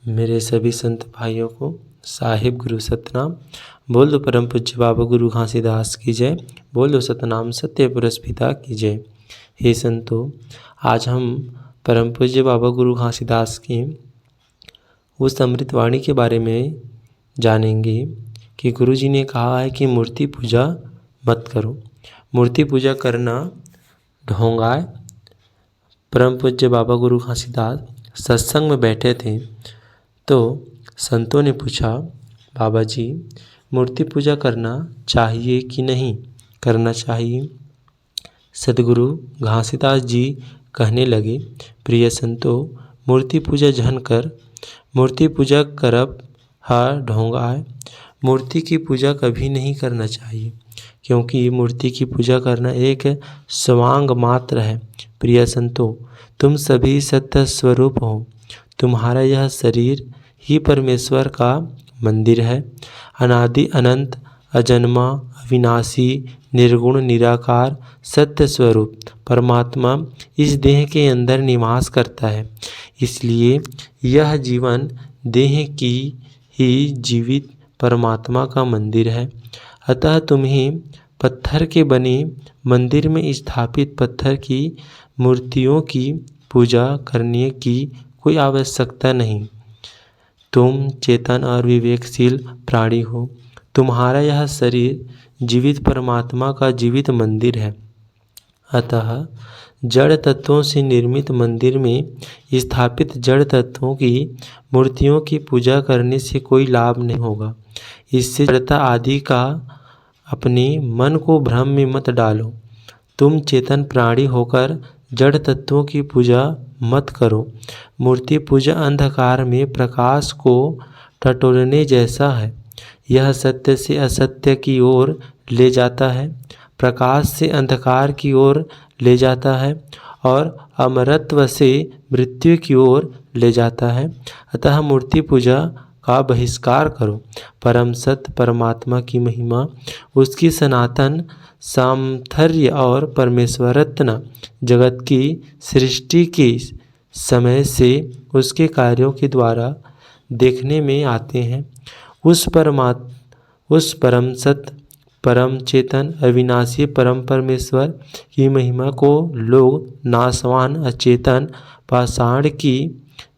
मेरे सभी संत भाइयों को साहिब गुरु सतनाम। बोल दो परम पूज्य बाबा गुरु घासीदास की जय। बोल दो सतनाम सत्य पुरुष पिता की जय। हे संतो, आज हम परम पूज्य बाबा गुरु घासीदास की उस अमृतवाणी के बारे में जानेंगे कि गुरु जी ने कहा है कि मूर्ति पूजा मत करो। मूर्ति पूजा करना ढोंगा है। परम पूज्य बाबा गुरु घासीदास सत्संग में बैठे थे तो संतों ने पूछा, बाबा जी मूर्ति पूजा करना चाहिए कि नहीं करना चाहिए। सदगुरु घासीदास जी कहने लगे, प्रिय संतो, मूर्ति पूजा जहन कर, मूर्ति पूजा करब हा ढोंगा है। मूर्ति की पूजा कभी नहीं करना चाहिए, क्योंकि मूर्ति की पूजा करना एक स्वांग मात्र है। प्रिय संतो, तुम सभी सत्य स्वरूप हो। तुम्हारा यह शरीर ही परमेश्वर का मंदिर है। अनादि अनंत अजन्मा अविनाशी निर्गुण निराकार सत्य स्वरूप परमात्मा इस देह के अंदर निवास करता है। इसलिए यह जीवन देह की ही जीवित परमात्मा का मंदिर है। अतः तुम्हें पत्थर के बने मंदिर में स्थापित पत्थर की मूर्तियों की पूजा करने की कोई आवश्यकता नहीं। तुम चेतन और विवेकशील प्राणी हो। तुम्हारा यह शरीर जीवित परमात्मा का जीवित मंदिर है। अतः जड़ तत्वों से निर्मित मंदिर में स्थापित जड़ तत्वों की मूर्तियों की पूजा करने से कोई लाभ नहीं होगा। इससे जड़ता आदि का अपने मन को भ्रम में मत डालो। तुम चेतन प्राणी होकर जड़ तत्वों की पूजा मत करो। मूर्ति पूजा अंधकार में प्रकाश को टटोलने जैसा है। यह सत्य से असत्य की ओर ले जाता है, प्रकाश से अंधकार की ओर ले जाता है और अमरत्व से मृत्यु की ओर ले जाता है। अतः मूर्ति पूजा का बहिष्कार करो। परम सत्य परमात्मा की महिमा, उसकी सनातन सामर्थ्य और परमेश्वरत्न जगत की सृष्टि के समय से उसके कार्यों के द्वारा देखने में आते हैं। उस परम सत्य परम चेतन अविनाशी परम परमेश्वर की महिमा को लोग नाशवान अचेतन पाषाण की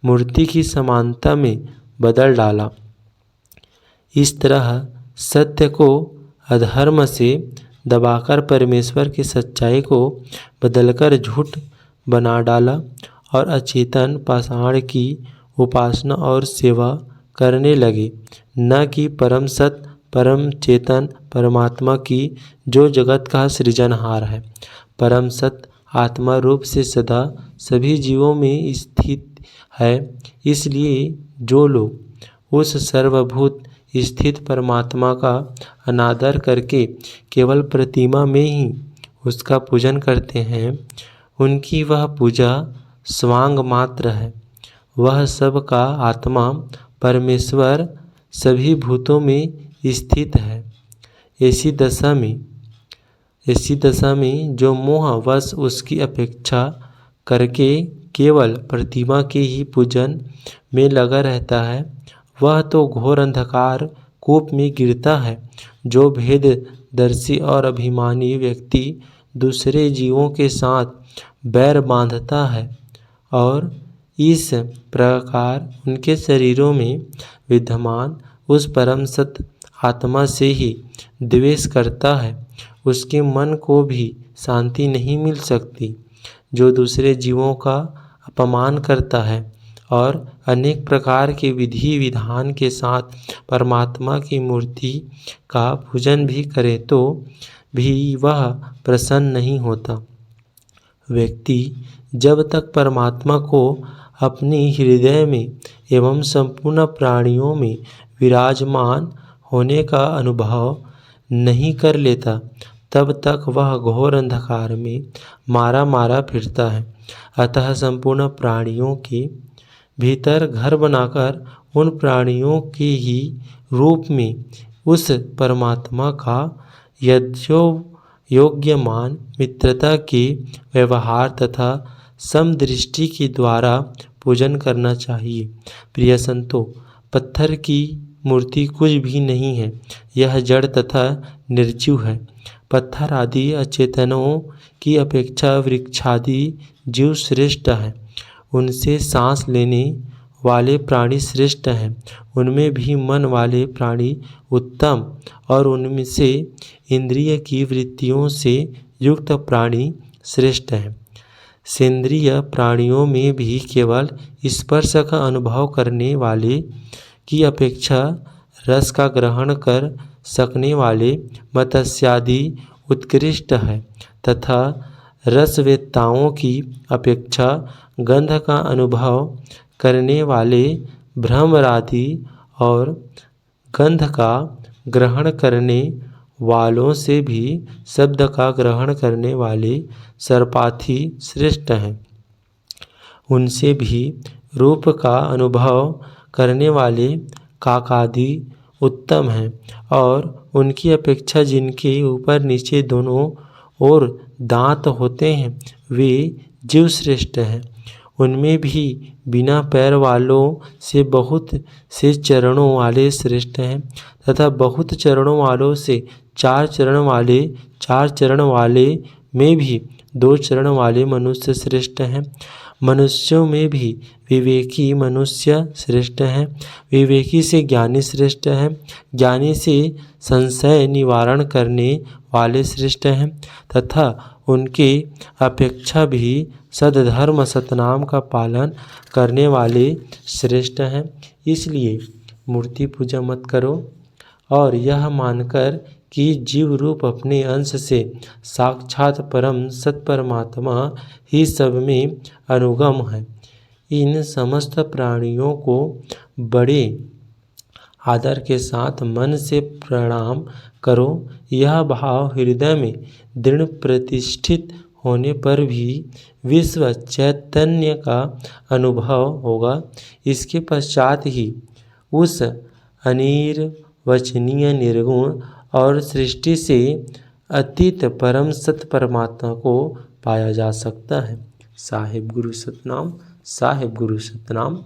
मूर्ति की समानता में बदल डाला। इस तरह सत्य को अधर्म से दबाकर परमेश्वर की सच्चाई को बदलकर झूठ बना डाला और अचेतन पाषाण की उपासना और सेवा करने लगे, न कि परम सत्य परम चेतन परमात्मा की, जो जगत का सृजनहार है। परम सत्य आत्मा रूप से सदा सभी जीवों में स्थित है। इसलिए जो लोग उस सर्वभूत स्थित परमात्मा का अनादर करके केवल प्रतिमा में ही उसका पूजन करते हैं, उनकी वह पूजा स्वांग मात्र है। वह सब का आत्मा परमेश्वर सभी भूतों में स्थित है। ऐसी दशा में जो मोहवश उसकी अपेक्षा करके केवल प्रतिमा के ही पूजन में लगा रहता है, वह तो घोर अंधकार कूप में गिरता है। जो भेददर्शी और अभिमानी व्यक्ति दूसरे जीवों के साथ बैर बांधता है और इस प्रकार उनके शरीरों में विद्यमान उस परम सत्य आत्मा से ही द्वेष करता है, उसके मन को भी शांति नहीं मिल सकती। जो दूसरे जीवों का अपमान करता है और अनेक प्रकार के विधि विधान के साथ परमात्मा की मूर्ति का पूजन भी करे तो भी वह प्रसन्न नहीं होता। व्यक्ति जब तक परमात्मा को अपने हृदय में एवं संपूर्ण प्राणियों में विराजमान होने का अनुभव नहीं कर लेता, तब तक वह घोर अंधकार में मारा मारा फिरता है। अतः संपूर्ण प्राणियों के भीतर घर बनाकर उन प्राणियों के ही रूप में उस परमात्मा का योग्यमान मित्रता के व्यवहार तथा समदृष्टि के द्वारा पूजन करना चाहिए। प्रिय संतों, पत्थर की मूर्ति कुछ भी नहीं है, यह जड़ तथा निर्जीव है। पत्थर आदि अचेतनों की अपेक्षा वृक्षादि जीव श्रेष्ठ है। उनसे सांस लेने वाले प्राणी श्रेष्ठ हैं, उनमें भी मन वाले प्राणी उत्तम और उनमें से इंद्रिय की वृत्तियों से युक्त प्राणी श्रेष्ठ हैं। सेंद्रिय प्राणियों में भी केवल स्पर्श का अनुभव करने वाले की अपेक्षा रस का ग्रहण कर सकने वाले मत्स्यादि उत्कृष्ट है तथा रसवेत्ताओं की अपेक्षा गंध का अनुभव करने वाले भ्रमरादि और गंध का ग्रहण करने वालों से भी शब्द का ग्रहण करने वाले सर्पाथी श्रेष्ठ हैं। उनसे भी रूप का अनुभव करने वाले काकादि उत्तम हैं और उनकी अपेक्षा जिनके ऊपर नीचे दोनों ओर दांत होते हैं वे जीव श्रेष्ठ हैं। उनमें भी बिना पैर वालों से बहुत से चरणों वाले श्रेष्ठ हैं तथा बहुत चरणों वालों से चार चरण वाले में भी 2 चरण वाले मनुष्य श्रेष्ठ हैं। मनुष्यों में भी विवेकी मनुष्य श्रेष्ठ हैं, विवेकी से ज्ञानी श्रेष्ठ हैं, ज्ञानी से संशय निवारण करने वाले श्रेष्ठ हैं तथा उनके अपेक्षा भी सद्धर्म सतनाम का पालन करने वाले श्रेष्ठ हैं। इसलिए मूर्ति पूजा मत करो और यह मानकर कि जीव रूप अपने अंश से साक्षात परम सत्परमात्मा ही सब में अनुगम है। इन समस्त प्राणियों को बड़े आदर के साथ मन से प्रणाम करो। यह भाव हृदय में दृढ़ प्रतिष्ठित होने पर भी विश्व चैतन्य का अनुभव होगा। इसके पश्चात ही उस अनिर्वचनीय निर्गुण और सृष्टि से अतीत परम सत्य परमात्मा को पाया जा सकता है। साहिब गुरु सतनाम, साहिब गुरु सतनाम।